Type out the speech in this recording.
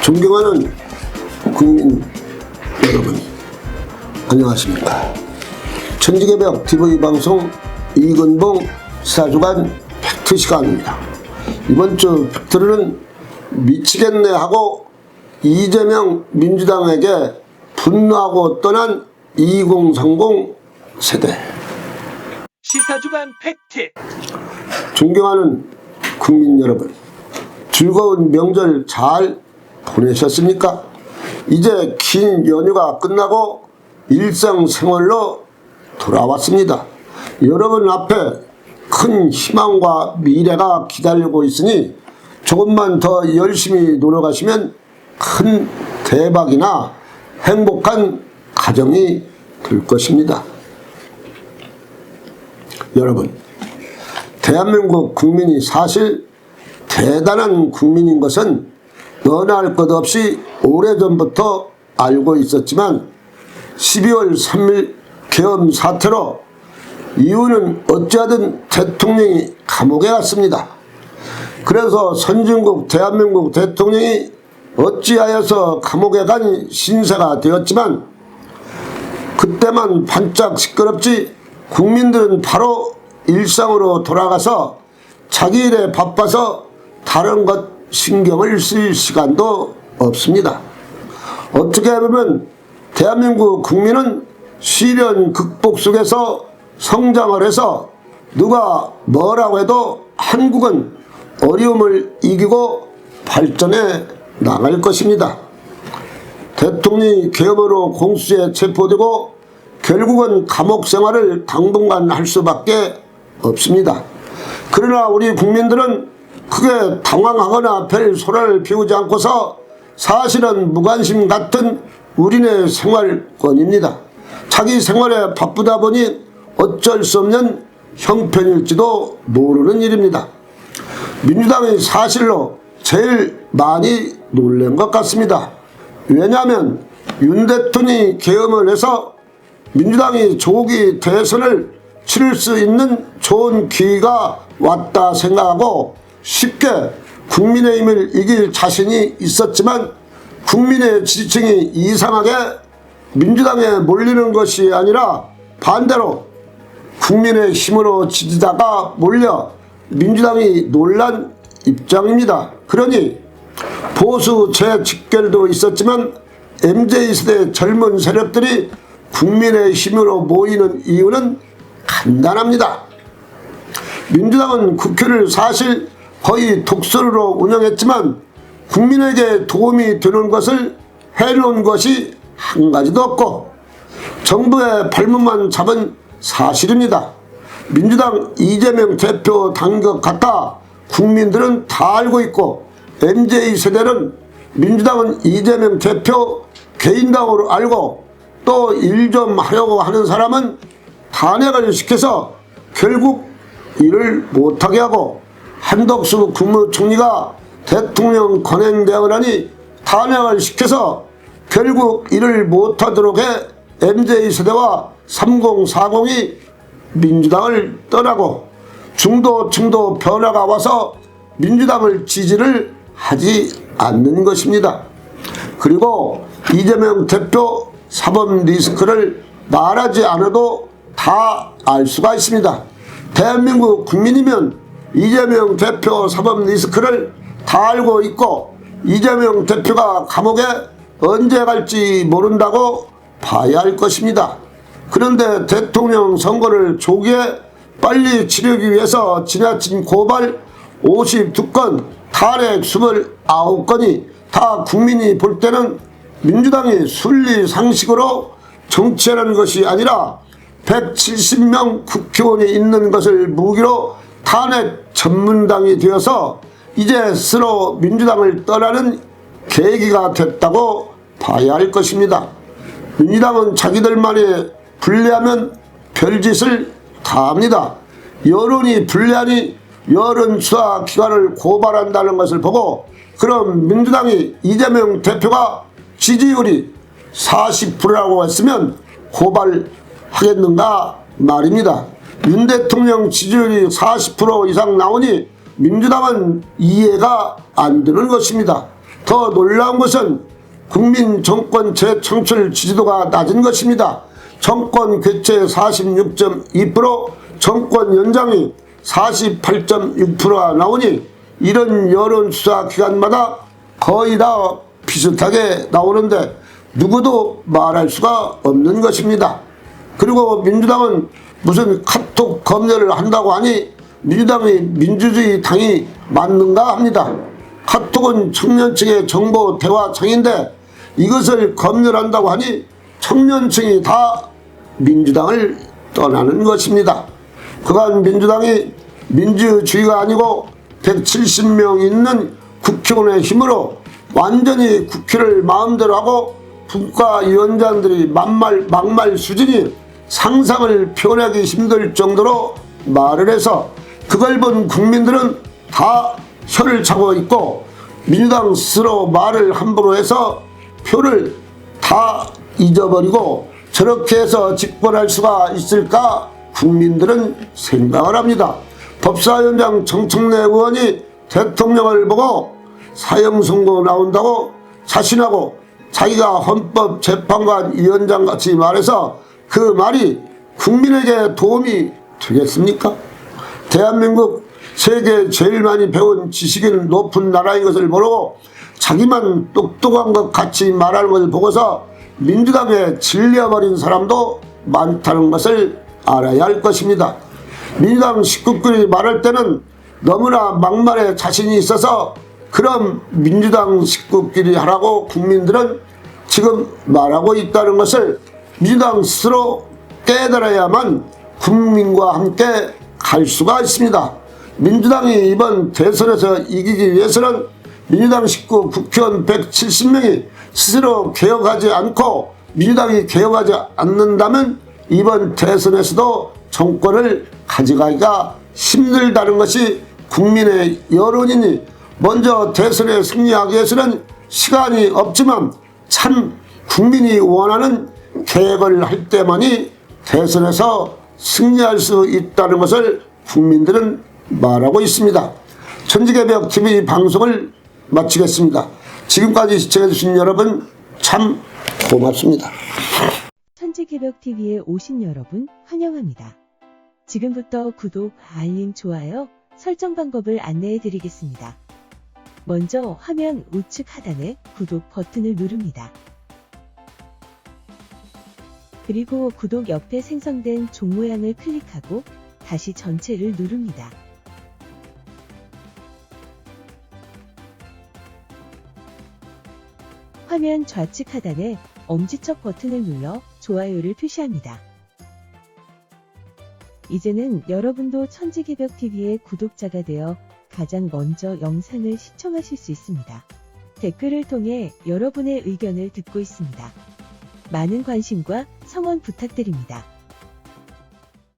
존경하는 국민 여러분, 안녕하십니까. 천지개벽 TV방송 이근봉 시사주간 팩트 시간입니다. 이번 주 팩트는 미치겠네 하고 이재명 민주당에게 분노하고 떠난 2030 세대. 시사주간 팩트. 존경하는 국민 여러분, 즐거운 명절 잘 보내셨습니까? 이제 긴 연휴가 끝나고 일상생활로 돌아왔습니다. 여러분 앞에 큰 희망과 미래가 기다리고 있으니 조금만 더 열심히 노력하시면 큰 대박이나 행복한 가정이 될 것입니다. 여러분, 대한민국 국민이 사실 대단한 국민인 것은 너나 할 것 없이 오래전부터 알고 있었지만 12월 3일 계엄 사태로 이유는 어찌하든 대통령이 감옥에 갔습니다. 그래서 선진국 대한민국 대통령이 어찌하여서 감옥에 간 신세가 되었지만 그때만 반짝 시끄럽지 국민들은 바로 일상으로 돌아가서 자기 일에 바빠서 다른 것 신경을 쓸 시간도 없습니다. 어떻게 보면 대한민국 국민은 시련 극복 속에서 성장을 해서 누가 뭐라고 해도 한국은 어려움을 이기고 발전해 나갈 것입니다. 대통령이 계엄으로 공수처에 체포되고 결국은 감옥 생활을 당분간 할 수밖에 없습니다. 그러나 우리 국민들은 크게 당황하거나 별 소란을 피우지 않고서 사실은 무관심 같은 우리네 생활권입니다. 자기 생활에 바쁘다 보니 어쩔 수 없는 형편일지도 모르는 일입니다. 민주당이 사실로 제일 많이 놀란 것 같습니다. 왜냐하면 윤 대통령이 계엄을 해서 민주당이 조기 대선을 치를 수 있는 좋은 기회가 왔다 생각하고 쉽게 국민의힘을 이길 자신이 있었지만 국민의 지지층이 이상하게 민주당에 몰리는 것이 아니라 반대로 국민의힘으로 지지다가 몰려 민주당이 놀란 입장입니다. 그러니 보수 재집결도 있었지만 MZ세대 젊은 세력들이 국민의힘으로 모이는 이유는 간단합니다. 민주당은 국회를 사실 거의 독서로 운영했지만 국민에게 도움이 되는 것을 해놓은 것이 한 가지도 없고 정부의 발목만 잡은 사실입니다. 민주당 이재명 대표 당것 같아 국민들은 다 알고 있고 MZ세대는 민주당은 이재명 대표 개인당으로 알고 또 일 좀 하려고 하는 사람은 탄핵을 시켜서 결국 일을 못하게 하고 한덕수 국무총리가 대통령 권한대행을 하니 탄핵을 시켜서 결국 일을 못하도록 해 MZ세대와 3040이 민주당을 떠나고 중도층도 변화가 와서 민주당을 지지를 하지 않는 것입니다. 그리고 이재명 대표 사법 리스크를 말하지 않아도 다 알 수가 있습니다. 대한민국 국민이면 이재명 대표 사법 리스크를 다 알고 있고 이재명 대표가 감옥에 언제 갈지 모른다고 봐야 할 것입니다. 그런데 대통령 선거를 조기에 빨리 치르기 위해서 지나친 고발 52건, 탄핵 29건이 다 국민이 볼 때는 민주당이 순리상식으로 정치하는 것이 아니라 170명 국회의원이 있는 것을 무기로 탄핵 전문당이 되어서 이제 스스로 민주당을 떠나는 계기가 됐다고 봐야 할 것입니다. 민주당은 자기들만이 불리하면 별짓을 다 합니다. 여론이 불리하니 여론조사기관을 고발한다는 것을 보고 그럼 민주당이 이재명 대표가 지지율이 40%라고 했으면 고발하겠는가 말입니다. 윤 대통령 지지율이 40% 이상 나오니 민주당은 이해가 안 되는 것입니다. 더 놀라운 것은 국민 정권 재창출 지지도가 낮은 것입니다. 정권 교체 46.2%, 정권 연장이 48.6%가 나오니 이런 여론조사 기관마다 거의 다 비슷하게 나오는데 누구도 말할 수가 없는 것입니다. 그리고 민주당은 무슨 카톡 검열을 한다고 하니 민주당이 민주주의 당이 맞는가 합니다. 카톡은 청년층의 정보 대화창인데 이것을 검열한다고 하니 청년층이 다 민주당을 떠나는 것입니다. 그간 민주당이 민주주의가 아니고 170명 있는 국회의원의 힘으로 완전히 국회를 마음대로 하고 국가위원장들이 막말 수준이 상상을 표현하기 힘들 정도로 말을 해서 그걸 본 국민들은 다 혀를 차고 있고 민주당 스스로 말을 함부로 해서 표를 다 잊어버리고 저렇게 해서 집권할 수가 있을까 국민들은 생각을 합니다. 법사위원장 정청래 의원이 대통령을 보고 사형선고 나온다고 자신하고 자기가 헌법재판관 위원장 같이 말해서 그 말이 국민에게 도움이 되겠습니까? 대한민국 세계 제일 많이 배운 지식인 높은 나라인 것을 모르고 자기만 똑똑한 것 같이 말하는 것을 보고서 민주당에 질려버린 사람도 많다는 것을 알아야 할 것입니다. 민주당 식구끼리 말할 때는 너무나 막말에 자신이 있어서 그런 민주당 식구끼리 하라고 국민들은 지금 말하고 있다는 것을 민주당 스스로 깨달아야만 국민과 함께 갈 수가 있습니다. 민주당이 이번 대선에서 이기기 위해서는 민주당 식구 국회의원 170명이 스스로 개혁하지 않고 민주당이 개혁하지 않는다면 이번 대선에서도 정권을 가져가기가 힘들다는 것이 국민의 여론이니 먼저 대선에 승리하기 위해서는 시간이 없지만 참 국민이 원하는 개혁을 할 때만이 대선에서 승리할 수 있다는 것을 국민들은 말하고 있습니다. 천지개벽TV 방송을 마치겠습니다. 지금까지 시청해주신 여러분 참 고맙습니다. 천지개벽TV에 오신 여러분 환영합니다. 지금부터 구독, 알림, 좋아요, 설정 방법을 안내해 드리겠습니다. 먼저 화면 우측 하단에 구독 버튼을 누릅니다. 그리고 구독 옆에 생성된 종 모양을 클릭하고 다시 전체를 누릅니다. 화면 좌측 하단에 엄지척 버튼을 눌러 좋아요를 표시합니다. 이제는 여러분도 천지개벽TV의 구독자가 되어 가장 먼저 영상을 시청하실 수 있습니다. 댓글을 통해 여러분의 의견을 듣고 있습니다. 많은 관심과 성원 부탁드립니다.